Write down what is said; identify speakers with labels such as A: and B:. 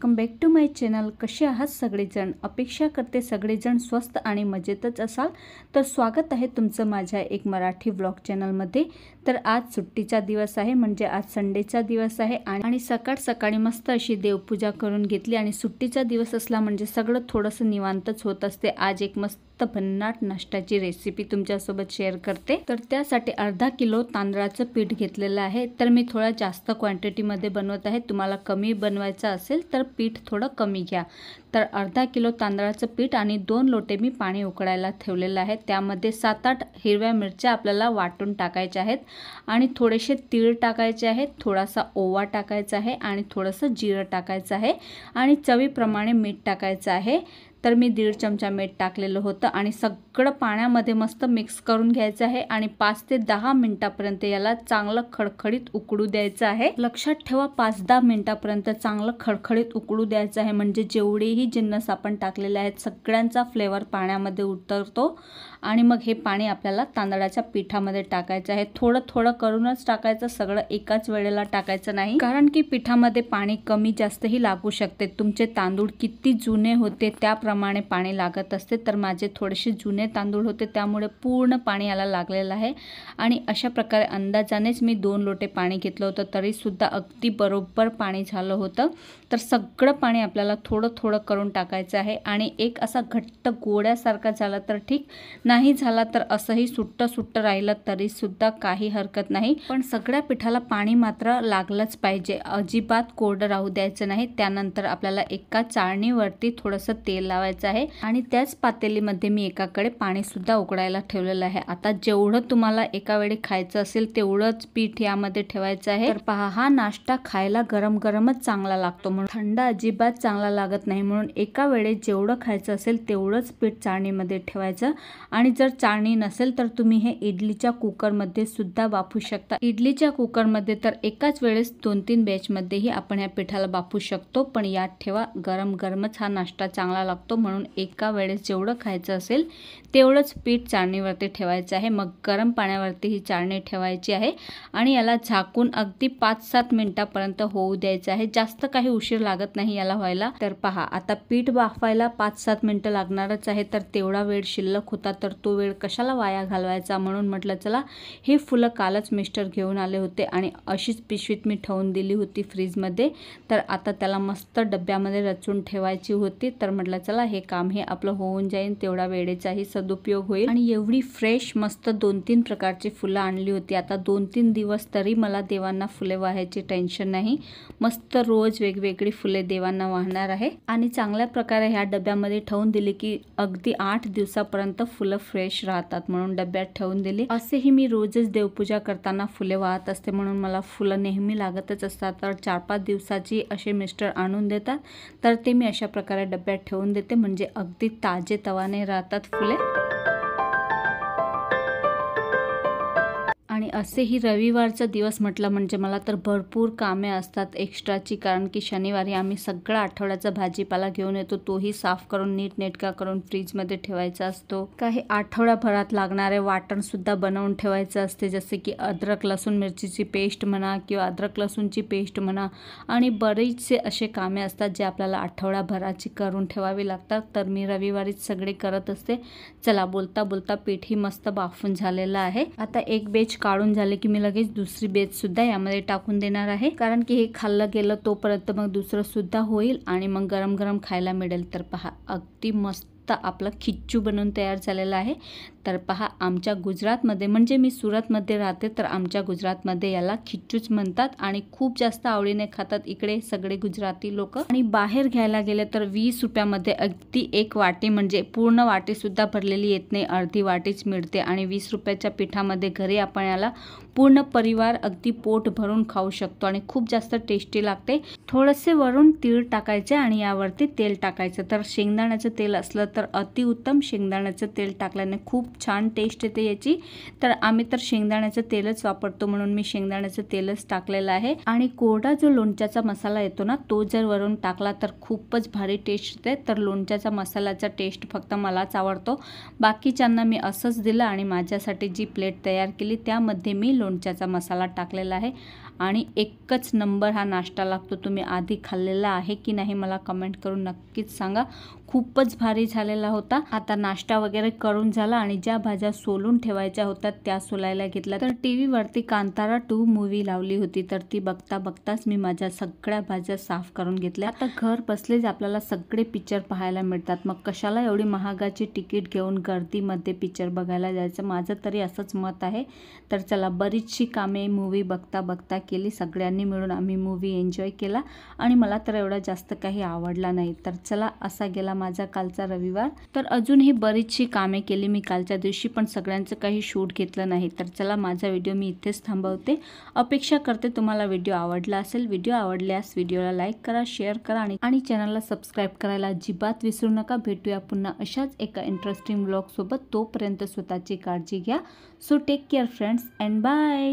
A: Welcome back to my channel. कसे आहात सगळेजण? अपेक्षा करते सगळेजण स्वस्त आणि मजेतच असाल। तर स्वागत आहे तुमचं माझ्या एक मराठी व्लॉग चॅनलमध्ये। तर आज सुट्टीचा दिवस आहे, म्हणजे आज संडेचा दिवस आहे आणि सकाळी मस्त अशी देवपूजा करून घेतली आणि सुट्टीचा दिवस असला म्हणजे सगळं थोडंसं निवांतच होत असते। आज एक मस्त भन्नाट नाश्त्याची रेसिपी तुमच्यासोबत शेअर करते। तर त्यासाठी अर्धा किलो तांदळाचं पीठ घेतलेलं आहे। तर मी थोडा जास्त क्वांटिटीमध्ये बनवत आहे, तुम्हाला कमी बनवायचं असेल तर पीठ थोडं कमी घ्या। तर अर्धा किलो तांदळाचं पीठ आणि 2 लोटे मी पाणी उकळायला ठेवलेलं आहे। त्यामध्ये 7-8 हिरव्या मिरच्या आपल्याला वाटून टाकायच्या आहेत आणि थोडेसे तीळ टाकायचे आहेत, थोडासा ओवा टाकायचा आहे आणि थोडंसं जिरं टाकायचं आहे आणि चवीप्रमाणे मीठ टाकायचं आहे। तर मी 1.5 चमचा मीठ टाकलेलं होतं आणि सगळं पाण्यामध्ये मस्त मिक्स करून घ्यायचं आहे आणि 5 ते 10 मिनिटापर्यंत याला चांगलं खडखडीत उकळू द्यायचं आहे। लक्षात ठेवा 5-10 मिनिटापर्यंत चांगलं खडखडीत उकळू द्यायचं आहे, म्हणजे जेवढेही जिन्नस आपण टाकलेले आहेत सगळ्यांचा फ्लेवर पाण्यामध्ये उतरतो आणि मग हे पाणी आपल्याला तांदळाच्या पिठामध्ये टाकायचं आहे। थोडं थोडं करूनच टाकायचं, सगळं एकाच वेळेला टाकायचं नाही, कारण की पिठामध्ये पाणी कमी जास्तही लागू शकते। तुमचे तांदूळ किती जुने होते त्याप्रमाणे पाणी लागत असते। तर माझे थोडेसे जुने तांदूळ होते त्यामुळे पूर्ण पाणी याला लागलेलं आहे आणि अशा प्रकारे अंदाजानेच मी 2 लोटे पाणी घेतलं होतं, तरी सुद्धा अगदी बरोबर पाणी झालं होतं। तर सगळं पाणी आपल्याला थोडं थोडं करून टाकायचं आहे आणि एक असा घट्ट गोळ्यासारखा झाला तर ठीक, नाही झाला तर असंही सुट्ट सुट्ट राहिलं तरी सुद्धा काही हरकत नाही, पण सगळ्या पिठाला पाणी मात्र लागलंच पाहिजे, अजिबात कोरडं राहू द्यायचं नाही। त्यानंतर आपल्याला एका चाळणीवरती थोडंसं तेल लावायचं आहे आणि त्याच पातेलीमध्ये मी एकाकडे पाणी सुद्धा उकळायला ठेवलेलं आहे। आता जेवढं तुम्हाला एका वेळी खायचं असेल तेवढंच पीठ यामध्ये ठेवायचं आहे। तर पहा, हा नाश्ता खायला गरम गरमच चांगला लागतो, म्हणून थंड अजिबात चांगला लागत नाही, म्हणून एका वेळेस जेवढं खायचं असेल तेवढंच पीठ चाळणीमध्ये ठेवायचं। आणि जर चाळणी नसेल तर तुम्ही हे इडलीच्या कुकरमध्ये सुद्धा बाफू शकता। इडलीच्या कुकरमध्ये तर एकाच वेळेस 2-3 बॅचमध्येही आपण या पिठाला बाफू शकतो, पण याद ठेवा गरम गरमच हा नाश्ता चांगला लागतो, म्हणून एका वेळेस जेवढं खायचं असेल तेवढंच पीठ चाळणीवरती ठेवायचं आहे। मग गरम पाण्यावरती ही चाळणी ठेवायची आहे आणि याला झाकून अगदी 5-7 मिनिटापर्यंत होऊ द्यायचं आहे। जास्त काही उशीर लागत नाही याला व्हायला। तर पहा, आता पीठ बाफायला 5-7 मिनिटं लागणारच आहे, तर तेवढा वेळ शिल्लक होता तर तो वेळ कशाला वाया घालवायचा, म्हणून म्हटलं चला हे फुलं कालच मिस्टर घेऊन आले होते आणि अशीच पिशवीत मी ठेवून दिली होती फ्रीजमध्ये। तर आता त्याला मस्त डब्यामध्ये रचून ठेवायची होती, तर म्हटलं चला हे काम हे आपलं होऊन जाईल, तेवढा वेळेचाही सदुपयोग होईल। आणि एवढी फ्रेश मस्त 2-3 प्रकारची फुलं आणली होती। आता 2-3 दिवस तरी मला देवांना फुले वाहायची टेन्शन नाही, मस्त रोज वेगवेगळी फुले देवांना वाहणार आहे आणि चांगल्या प्रकारे ह्या डब्यामध्ये ठेवून दिली की अगदी 8 दिवसापर्यंत फुलं फ्रेश राहतात, म्हणून डब्यात ठेवून दिली। असेही मी रोजच देवपूजा करताना फुले वाहत असते, म्हणून मला फुलं नेहमी लागतच असतात। तर 4-5 दिवसाची असे मिस्टर आणून देतात, तर ते मी अशा प्रकारे डब्यात ठेवून देते, म्हणजे अगदी ताजे तवाने राहतात फुले। आणि असेही रविवारचा दिवस म्हटलं म्हणजे मला तर भरपूर कामे असतात एक्स्ट्राची, कारण की शनिवारी आम्ही सगळा आठवड्याचा भाजीपाला घेऊन येतो, तोही साफ करून नीटनेटका करून फ्रीजमध्ये ठेवायचा असतो। काही आठवड्याभरात लागणारे वाटण सुद्धा बनवून ठेवायचं असते, जसे की अद्रक लसूण मिरचीची पेस्ट म्हणा किंवा अद्रक लसूणची पेस्ट म्हणा, आणि बरेचसे असे कामे असतात जे आपल्याला आठवड्याभराची करून ठेवावी लागतात। तर मी रविवारीच सगळे करत असते। चला, बोलता बोलता पीठही मस्त बाफून झालेलं आहे। आता एक बेच काढून झाले की मी लगेच दुसरी बेच सुद्धा यामध्ये टाकून देणार आहे, कारण की हे खाल्लं गेलं तोपर्यंत मग दुसरं सुद्धा होईल आणि मग गरम गरम खायला मिळेल। तर पहा, अगदी मस्त आपला खिच्चू बनवून तयार झालेला आहे। तर पहा, आमच्या गुजरातमध्ये, म्हणजे मी सुरतमध्ये राहते, तर आमच्या गुजरातमध्ये याला खिच्चूच म्हणतात आणि खूप जास्त आवडीने खातात इकडे सगळे गुजराती लोक। आणि बाहेर घ्यायला गेले तर 20 रुपयामध्ये अगदी एक वाटी, म्हणजे पूर्ण वाटी सुद्धा भरलेली येत नाही, अर्धी वाटीच मिळते आणि 20 रुपयाच्या पिठामध्ये घरी आपण याला पूर्ण परिवार अगदी पोट भरून खाऊ शकतो आणि खूप जास्त टेस्टी लागते। थोडेसे वरून तीळ टाकायचे आणि यावरती तेल टाकायचं। तर शेंगदाण्याचं तेल असलं तर अतिउत्तम, शेंगदाण्याचं तेल टाकल्याने खूप छान टेस्ट येते याची। तर आम्ही तर शेंगदाण्याचं तेलच वापरतो, म्हणून मी शेंगदाण्याचं तेलच टाकलेलं आहे। आणि कोरडा जो लोणच्याचा मसाला येतो ना, तो जर वरून टाकला तर खूपच भारी टेस्ट येते। तर लोणच्याचा मसाल्याचा टेस्ट फक्त मलाच आवडतो, बाकीच्यांना मी असंच दिलं आणि माझ्यासाठी जी प्लेट तयार केली त्यामध्ये मी लोणच्याचा मसाला टाकलेला आहे आणि एकच नंबर हा नाश्ता लागतो। तुम्ही आधी खाल्लेला आहे की नाही मला कमेंट करून नक्कीच सांगा। खूपच भारी झालेला होता। आता नाश्ता वगैरे करून झाला आणि ज्या भाज्या सोलून ठेवायच्या होत्या त्या सोलायला घेतल्या। तर टीव्ही वरती कांतारा 2 मूवी लावली होती, तर ती बघता बघताच मी माझ्या सगळ्या भाज्या साफ करून घेतल्या। आता घर बसलेच आपल्याला सगळे पिक्चर पाहायला मिळतात, मग कशाला एवढी महागाची तिकीट घेऊन गर्दीमध्ये पिक्चर बघायला जायचं, माझं तरी असंच मत आहे। तर चला, बरीचशी कामे मूवी बघता बघता केली, सगळ्यांनी मिळून आम्ही मूवी एन्जॉय केला आणि मला तर एवढा जास्त काही आवडला नाही। तर चला, असा गेला माझा कालचा रविवार। तर अजूनही बरीचशी कामे केली मी कालच्या दिवशी, पण सगळ्यांचं काही शूट घेतलं नाही। तर चला, माझा व्हिडिओ मी इथेच थांबवते। अपेक्षा करते तुम्हाला व्हिडिओ आवडला असेल। व्हिडिओ आवडल्यास व्हिडिओला लाईक करा, शेअर करा आणि चॅनलला सबस्क्राईब करायला अजिबात विसरू नका। भेटूया पुन्हा अशाच एका इंटरेस्टिंग व्लॉग सोबत। तोपर्यंत स्वतःची काळजी घ्या। So take care friends and bye.